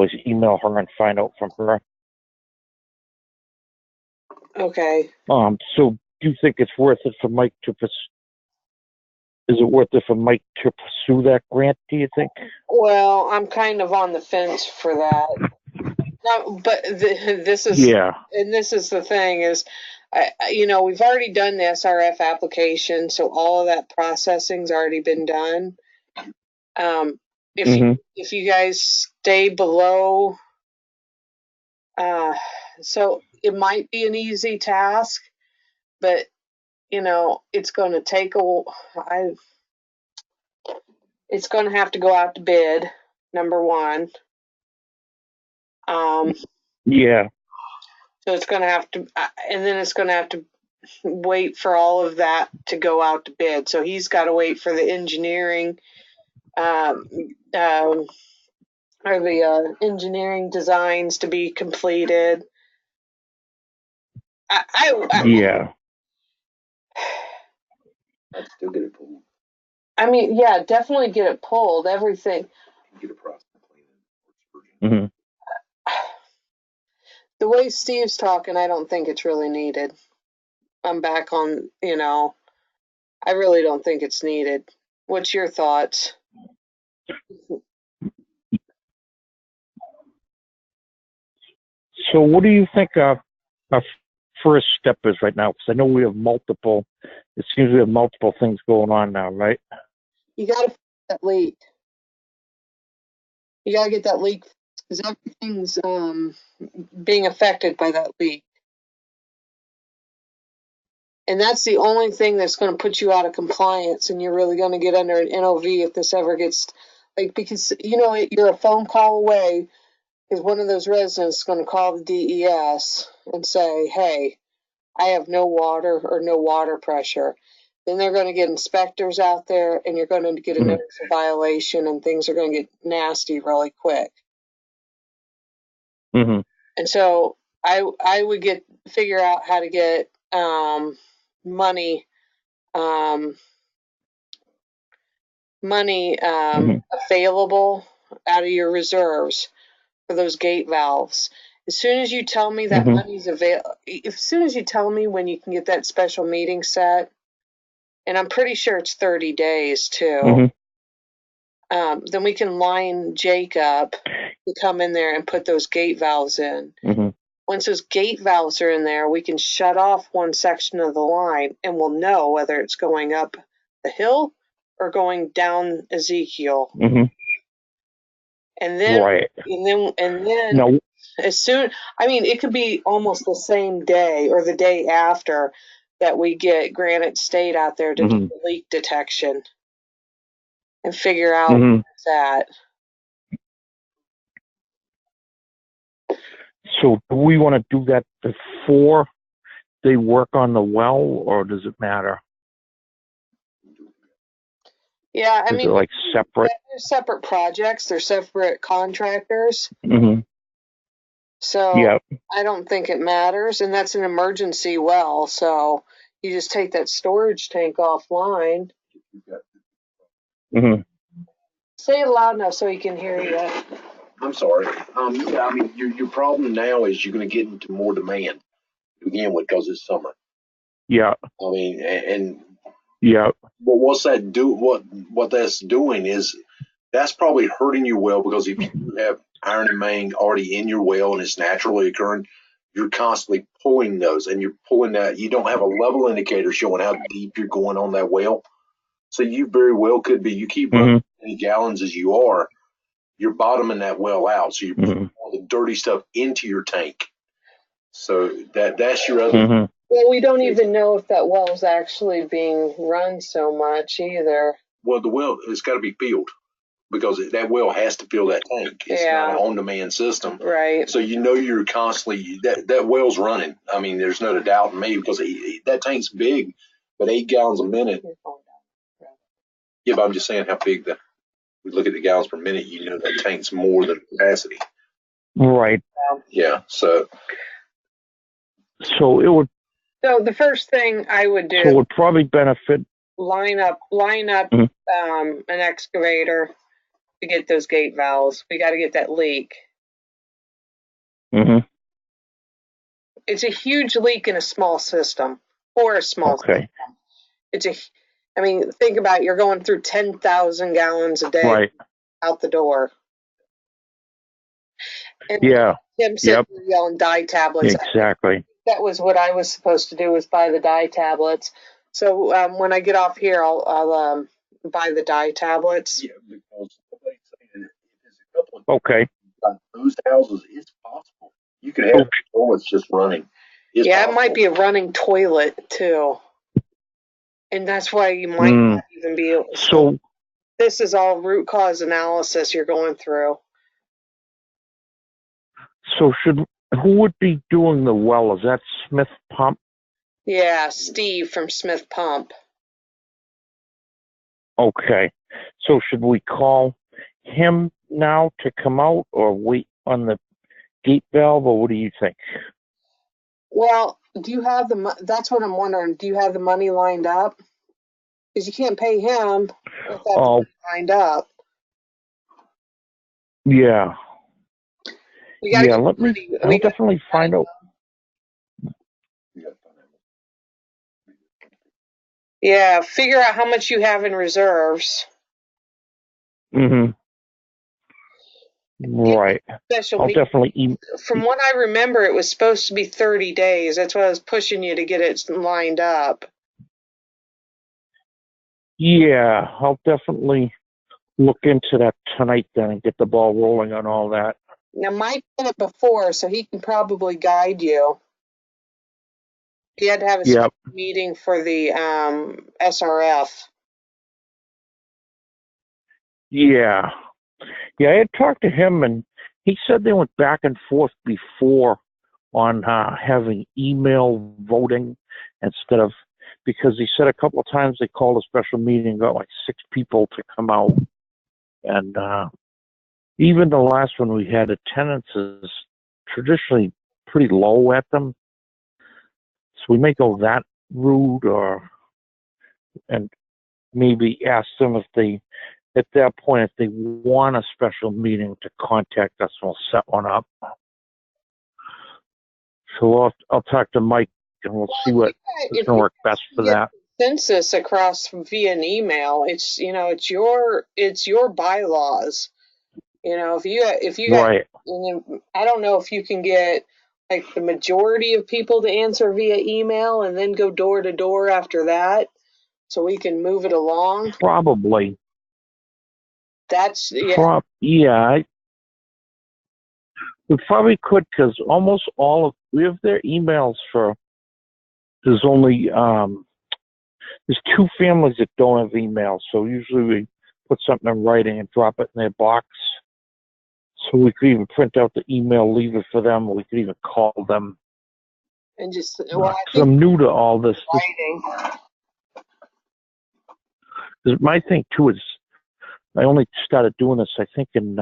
always email her and find out from her. Okay. So do you think it's worth it for Mike to pursue that grant, do you think? Well, I'm kind of on the fence for that. No, but this is and this is the thing is, we've already done the SRF application, so all of that processing's already been done. If you guys stay below, so it might be an easy task, but it's going to take it's going to have to go out to bid, number one. So it's going to have to, and then it's going to have to wait for all of that to go out to bid. So he's got to wait for the engineering, or the engineering designs to be completed. I'd still get it pulled. I mean, yeah, definitely get it pulled. Everything. Get a process plan. The way Steve's talking, I don't think it's really needed. I'm back on, I really don't think it's needed. What's your thoughts? So what do you think our first step is right now? Because I know we have it seems we have multiple things going on now, right? You got to fix that leak. You got to get that leak because everything's being affected by that leak. And that's the only thing that's going to put you out of compliance, and you're really going to get under an NOV if this ever gets, because, you're a phone call away, because one of those residents is going to call the DES and say, hey, I have no water or no water pressure. Then they're going to get inspectors out there, and you're going to get a notice of violation, and things are going to get nasty really quick. And so I would figure out how to get money available out of your reserves for those gate valves. As soon as you tell me that money's available, as soon as you tell me when you can get that special meeting set, and I'm pretty sure it's 30 days too, then we can line Jake up to come in there and put those gate valves in. Once those gate valves are in there, we can shut off one section of the line, and we'll know whether it's going up the hill or going down Ezekiel. And then, no. As soon, it could be almost the same day or the day after that we get Granite State out there to do the leak detection and figure out where it's at. So do we want to do that before they work on the well, or does it matter? Yeah, is it like separate? They're separate projects. They're separate contractors. So I don't think it matters, and that's an emergency well. So you just take that storage tank offline. Say it loud enough so he can hear you. I'm sorry. Your problem now is you're going to get into more demand to begin with because it's summer. But what's that do? What that's doing is that's probably hurting your well, because if you have iron and manganese already in your well and it's naturally occurring, you're constantly pulling those, and you're pulling that. You don't have a level indicator showing how deep you're going on that well. So you very well could be, you keep running as many gallons as you are, you're bottoming that well out. So you're putting all the dirty stuff into your tank. So that's your other. Well, we don't even know if that well is actually being run so much either. Well, the well has got to be filled, because that well has to fill that tank. It's not an on-demand system. Right. So you're constantly, that well's running. There's no doubt in me, because that tank's big, but 8 gallons a minute. Yeah, but I'm just saying how big we look at the gallons per minute, that tank's more than capacity. Right. Yeah, so it would. So the first thing I would do. So it would probably benefit. Line up an excavator to get those gate valves. We got to get that leak. Mm-hmm. It's a huge leak in a small system or a small Okay. system. I mean, think about it. You're going through 10,000 gallons a day Right. out the door. And Yeah. Tim said Yep. you're yelling dye tablets. Exactly. That was what I was supposed to do, was buy the dye tablets. So when I get off here, I'll buy the dye tablets. Yeah, because somebody's saying if there's a couple of Okay. those houses, it's possible. You could have toilets just running. It's Yeah, possible. it might be a running toilet too. And that's why you might not even be able to. So this is all root cause analysis you're going through. So who would be doing the well? Is that Smith Pump? Yeah, Steve from Smith Pump. Okay. So should we call him now to come out or wait on the gate valve, or what do you think? Well, do you have that's what I'm wondering. Do you have the money lined up? Because you can't pay him without the money lined up. Yeah. We gotta I'll definitely find out. Yeah, figure out how much you have in reserves. Mm-hmm. Right. Special I'll meeting. definitely From what I remember, it was supposed to be 30 days. That's why I was pushing you to get it lined up. Yeah, I'll definitely look into that tonight then and get the ball rolling on all that. Now, Mike did it before, so he can probably guide you. He had to have a meeting for the SRF. Yeah. I had talked to him, and he said they went back and forth before on having email voting instead of, because he said a couple of times they called a special meeting and got like 6 people to come out. And even the last one we had, attendance is traditionally pretty low at them. So we may go that route, and maybe ask them if they, at that point, if they want a special meeting, to contact us and we'll set one up. So I'll talk to Mike and we'll see what is going to work best for that. Census across via an email. It's it's your bylaws. If you Right. I don't know if you can get like the majority of people to answer via email and then go door to door after that, so we can move it along. Probably. That's we probably could, because almost we have their emails for. There's only there's 2 families that don't have emails, so usually we put something in writing and drop it in their box. So we could even print out the email, leave it for them, or we could even call them. And just I'm new to all this. My thing too is I only started doing this, I think, in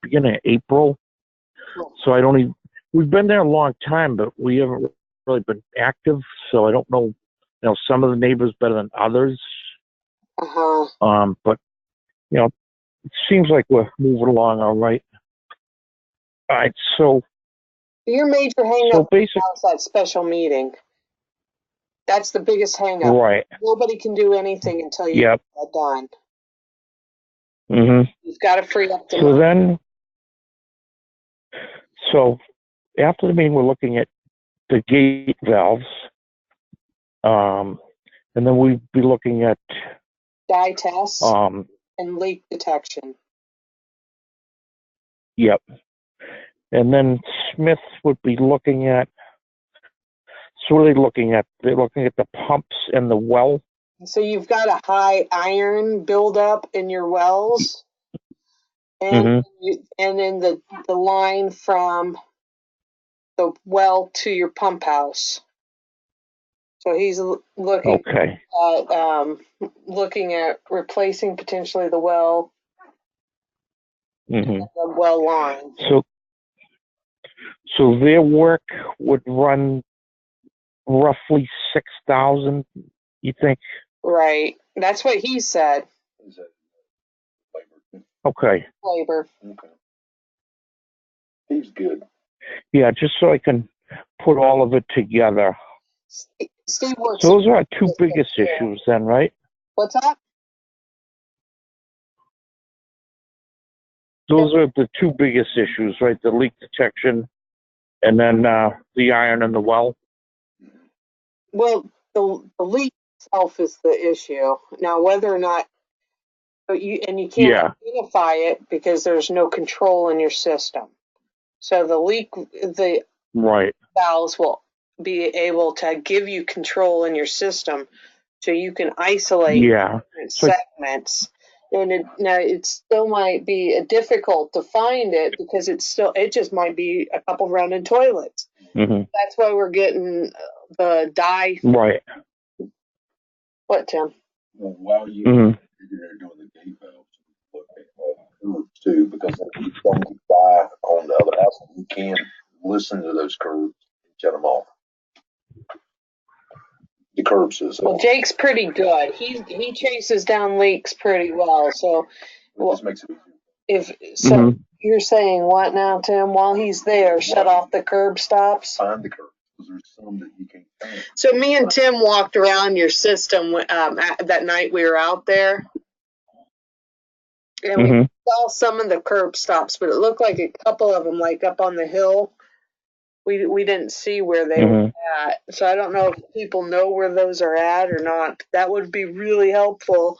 beginning of April. So we've been there a long time, but we haven't really been active. So I don't know, some of the neighbors better than others. But it seems like we're moving along all right. All right, so your major hang-up is that special meeting. That's the biggest hang-up. Right. Nobody can do anything until you get that done. Mm-hmm. You've got to free up the money. So after the meeting, we're looking at the gate valves, and then we'd be looking at dye tests and leak detection. Yep. And then Smith would be looking at. So what are they looking at? They're looking at the pumps and the well. So you've got a high iron buildup in your wells, and and then the line from the well to your pump house. So he's looking at replacing potentially the well, the well line. So their work would run roughly 6,000. You think? Right. That's what he said. Okay. Labor. Okay. He's good. Yeah, just so I can put all of it together. Steve works. So those are our two biggest issues then, right? What's that? Those are the two biggest issues, right? The leak detection and then the iron in the well. Well, the leak itself is the issue. Now, whether or not you can't identify it because there's no control in your system. So the right valves will be able to give you control in your system, so you can isolate different segments. And it still might be difficult to find it because it just might be a couple running toilets. Mm-hmm. That's why we're getting the dye. Right. What, Tim? Well, while you're there doing the gate valves, look at curves too, because if you don't get dye on the other house, you can listen to those curves and shut them off. The curbs is. Well, Jake's pretty good. He chases down leaks pretty well. So, This makes it easier. You're saying what now, Tim? While he's there, shut off the curb stops. Find the curbs because there's some that you can't find. So me and Tim walked around your system that night we were out there, and we saw some of the curb stops, but it looked like a couple of them, like up on the hill. We didn't see where they were at, so I don't know if people know where those are at or not. That would be really helpful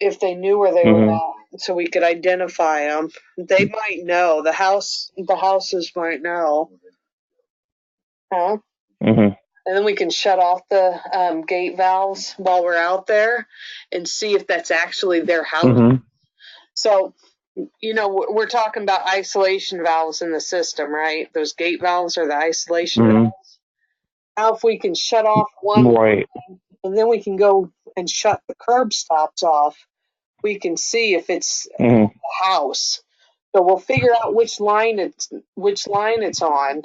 if they knew where they were at, so we could identify them. They might know. The houses might know. Huh? And then we can shut off the gate valves while we're out there and see if that's actually their house. So, we're talking about isolation valves in the system, right? Those gate valves are the isolation valves. Now, if we can shut off one, and then we can go and shut the curb stops off, we can see if it's the house. So we'll figure out which line it's on,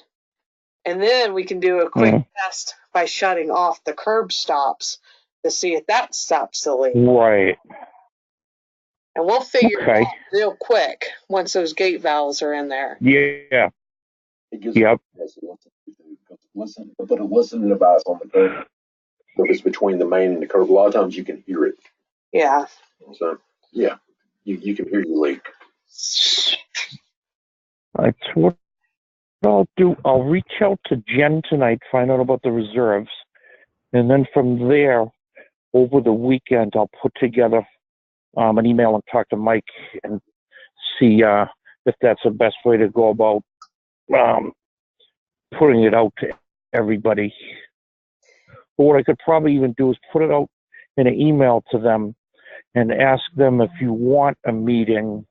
and then we can do a quick test by shutting off the curb stops to see if that stops the leak. Right. And we'll figure it out real quick once those gate valves are in there. Yeah. Yep. Put a listening device on the curb. If it's between the main and the curb, a lot of times you can hear it. Yeah. So, yeah, you can hear your leak. That's what I'll do. I'll reach out to Jen tonight, find out about the reserves, and then from there, over the weekend, I'll put together an email and talk to Mike and see if that's the best way to go about putting it out to everybody. But what I could probably even do is put it out in an email to them and ask them if you want a meeting,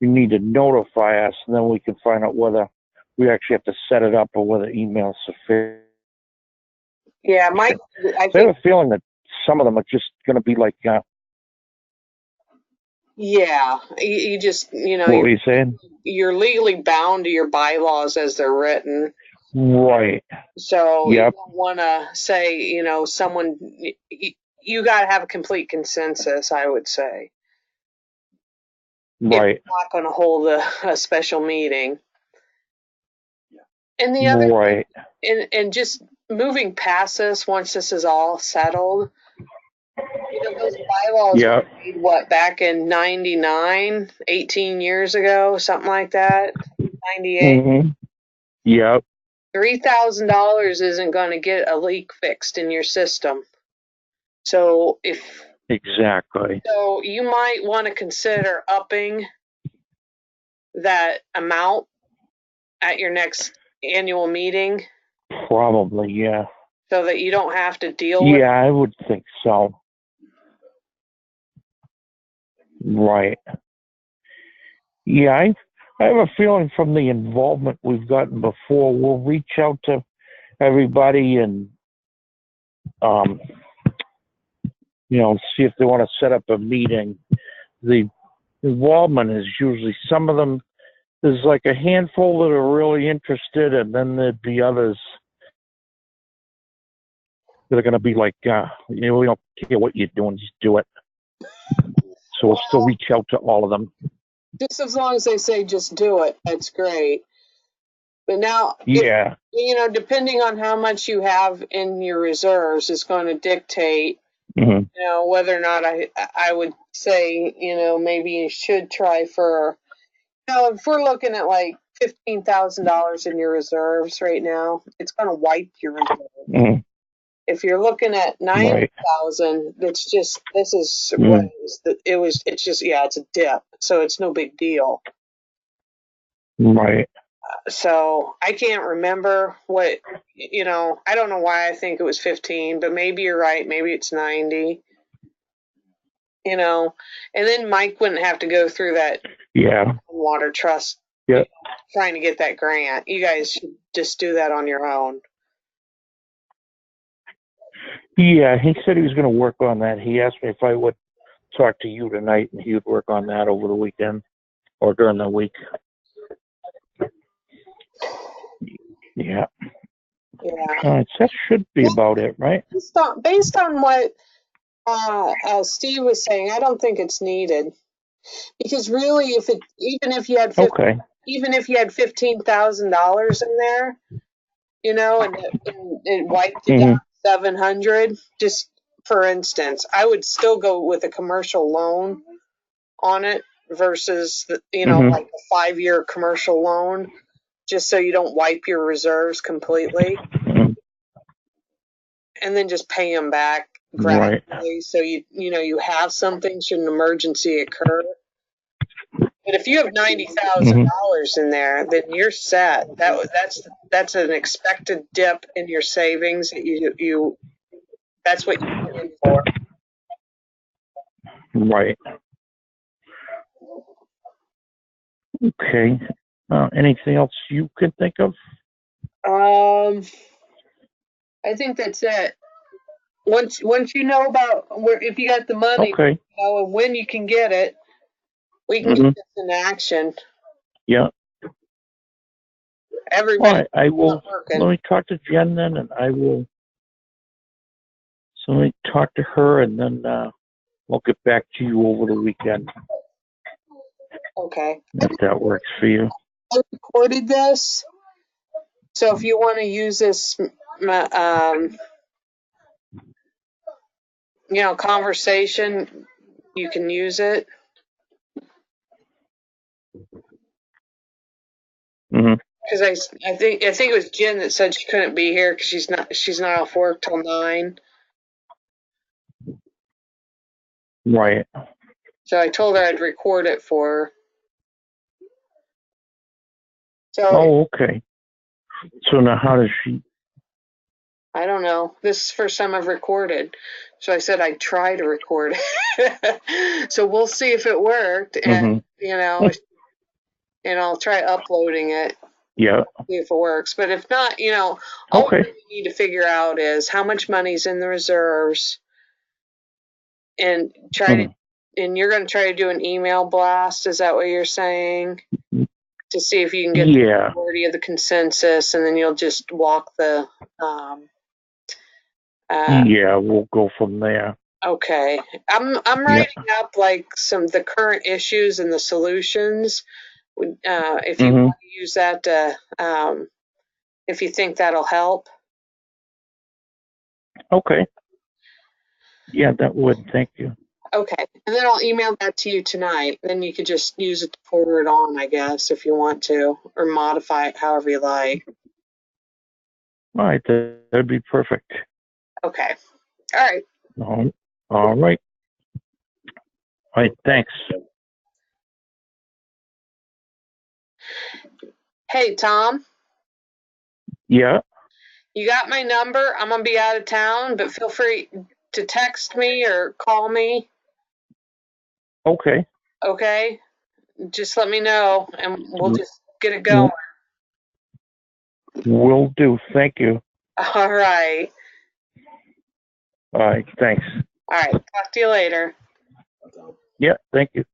you need to notify us, and then we can find out whether we actually have to set it up or whether email is sufficient. Yeah, Mike, I have a feeling that some of them are just going to be like, yeah, you just, what were you saying? You're legally bound to your bylaws as they're written. Right. So you don't want to say, someone, you got to have a complete consensus, I would say. Right. If you're not going to hold a special meeting. And the other, and just moving past this, once this is all settled, those bylaws were made, back in 99, 18 years ago, something like that, 98. Yep. $3,000 isn't going to get a leak fixed in your system. So so you might want to consider upping that amount at your next annual meeting. Probably, yeah. So that you don't have to deal with it. Yeah, I would think so. Right. Yeah, I have a feeling from the involvement we've gotten before, we'll reach out to everybody and, see if they want to set up a meeting. The involvement is usually, some of them, there's like a handful that are really interested, and then there'd be others that are going to be like, we don't care what you're doing, just do it. So we'll still reach out to all of them. Just as long as they say just do it, that's great. But now, Yeah. depending on how much you have in your reserves is going to dictate, Hmm. whether or not I would say, maybe you should try for, if we're looking at like $15,000 in your reserves right now, it's going to wipe your reserves. Hmm. If you're looking at Right. 90,000, it's just, this is what Mm. it's just, it's a dip. So it's no big deal. Right. So I can't remember what, I don't know why I think it was 15, but maybe you're right. Maybe it's 90, and then Mike wouldn't have to go through that Yeah. water trust, Yeah. trying to get that grant. You guys should just do that on your own. Yeah, he said he was going to work on that. He asked me if I would talk to you tonight, and he would work on that over the weekend or during the week. Yeah. Yeah. All right, that should be about it, right? Based on what Steve was saying, I don't think it's needed, because really, even if you had Okay. even if you had $15,000 in there, and it wiped it down to 700, just for instance, I would still go with a commercial loan on it versus like a 5-year commercial loan, just so you don't wipe your reserves completely, and then just pay them back gradually. Right. So you have something should an emergency occur. But if you have $90,000 in there, then you're set. That's an expected dip in your savings that you that's what you put in for. Right. Okay. Anything else you can think of? I think that's it. Once you know about if you got the money, Okay. and when you can get it, we can get this in action. Yeah. Everybody. All right. I will. Let me talk to Jen then, and I will. So let me talk to her, and then we'll get back to you over the weekend. Okay. If that works for you. I recorded this, so if you want to use this, conversation, you can use it. Because I think it was Jen that said she couldn't be here because she's not off work till 9. Right. So I told her I'd record it for her. So. Oh, okay. So now how does she? I don't know. This is the first time I've recorded. So I said I'd try to record it. So we'll see if it worked. And, and I'll try uploading it. Yeah. See if it works. But if not, all we need to figure out is how much money's in the reserves, and and you're going to try to do an email blast. Is that what you're saying? To see if you can get the majority of the consensus, and then you'll just walk the, we'll go from there. Okay. I'm writing up like the current issues and the solutions. If you want to use that to, if you think that'll help. Okay. Yeah, that would. Thank you. Okay. And then I'll email that to you tonight. Then you could just use it to forward on, I guess, if you want to, or modify it however you like. All right. That'd be perfect. Okay. All right. All right. All right. Thanks. Hey, Tom. Yeah. You got my number. I'm going to be out of town, but feel free to text me or call me. Okay. Okay. Just let me know, and we'll just get it going. Will do. Thank you. All right. All right. Thanks. All right. Talk to you later. Yeah. Thank you.